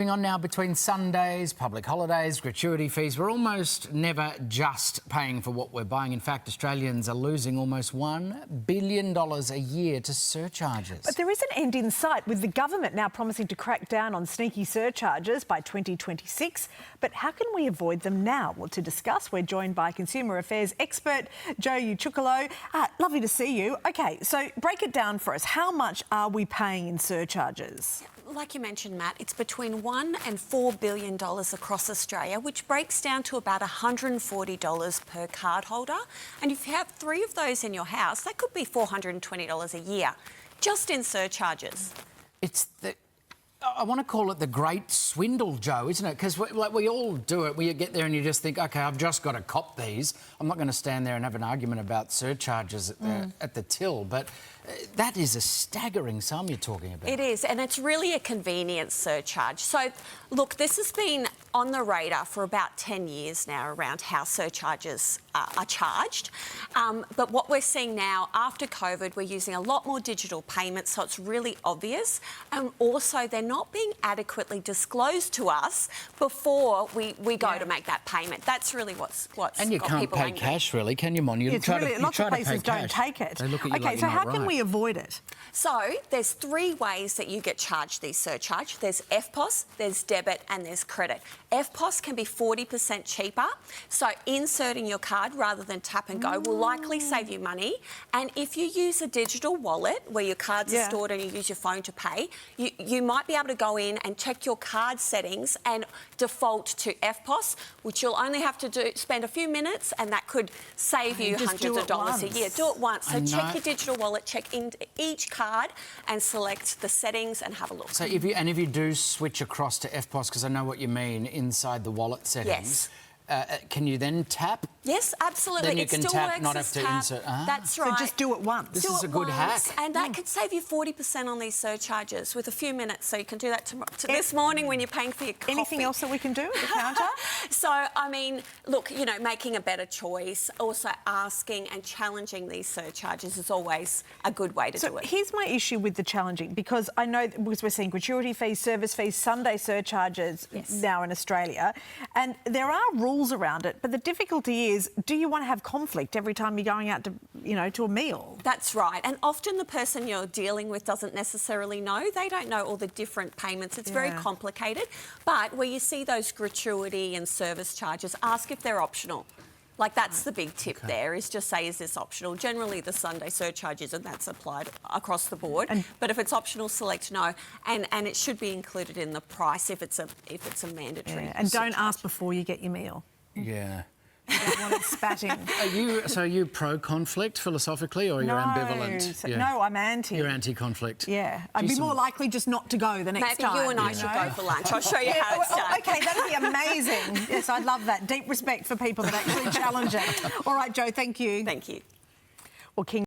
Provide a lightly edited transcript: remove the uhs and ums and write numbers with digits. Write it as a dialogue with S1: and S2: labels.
S1: Moving on now, between Sundays, public holidays, gratuity fees, we're almost never just paying for what we're buying. In fact, Australians are losing almost $1 billion a year to surcharges.
S2: But there is an end in sight, with the government now promising to crack down on sneaky surcharges by 2026. But how can we avoid them now? Well, to discuss, we're joined by consumer affairs expert Jo Ucukalo. Lovely to see you. OK, so break it down for us. How much are we paying in surcharges?
S3: Like you mentioned, Matt, it's between $1 and $4 billion across Australia, which breaks down to about $140 per cardholder. And if you have 3 of those in your house, that could be $420 a year, just in surcharges.
S1: It's the... I want to call it the great swindle, Jo, isn't it? Because we all do it. We get there and you just think, OK, I've just got to cop these. I'm not going to stand there and have an argument about surcharges at the till. But that is a staggering sum you're talking about.
S3: It is, and it's really a convenience surcharge. So, look, this has been on the radar for about 10 years now around how surcharges are charged. But what we're seeing now, after COVID, we're using a lot more digital payments, so it's really obvious. And also, they're not being adequately disclosed to us before we go to make that payment. That's really what's
S1: and you can't pay cash, really, can you, Mon?
S2: Lots of places don't take it.
S1: They look at you like
S2: so
S1: you're
S2: how
S1: not
S2: can
S1: right.
S2: we avoid it?
S3: So there's 3 ways that you get charged these surcharge. There's EFTPOS, there's debit and there's credit. EFTPOS can be 40% cheaper, so inserting your card rather than tap and go will likely save you money. And if you use a digital wallet where your cards are stored and you use your phone to pay, you might be able to go in and check your card settings and default to EFTPOS, which you'll only have to spend a few minutes, and that could save you hundreds of dollars a year. Do it once. So check your digital wallet, check in each card and select the settings and have a look.
S1: So if you do switch across to EFTPOS, because I know what you mean, inside the wallet settings, can you then tap?
S3: Yes, absolutely.
S1: Then you
S3: it
S1: can
S3: still
S1: tap,
S3: works
S1: not have
S3: as
S1: to
S3: tap.
S1: insert.
S3: That's right.
S2: So just do it once.
S1: This is a good hack.
S3: And that could save you 40% on these surcharges with a few minutes. So you can do that this morning when you're paying for your coffee.
S2: Anything else that we can do at the counter?
S3: So, I mean, look, you know, making a better choice, also asking and challenging these surcharges is always a good way to do it.
S2: Here's my issue with the challenging, because I know because we're seeing gratuity fees, service fees, Sunday surcharges now in Australia, and there are rules around it, but the difficulty is, do you want to have conflict every time you're going out to, to a meal?
S3: That's right. And often the person you're dealing with doesn't necessarily know. They don't know all the different payments. It's very complicated. But where you see those gratuity and service charges, ask if they're optional. Like, that's the big tip there, is just say, is this optional? Generally, the Sunday surcharge is, and that's applied across the board. But if it's optional, select no. And it should be included in the price if it's a mandatory
S2: And
S3: surcharge.
S2: don't ask before you get your meal.
S1: Yeah.
S2: You don't want it spatting.
S1: Are you pro-conflict philosophically, or you're ambivalent?
S2: No, I'm anti.
S1: You're anti-conflict.
S2: Yeah. I'd be more likely just not to go the next time.
S3: Maybe you and I should go for lunch. I'll show you how it's done.
S2: OK, that'd be amazing. Yes, I'd love that. Deep respect for people that actually challenge it. All right, Jo, thank you.
S3: Thank you.
S2: Well,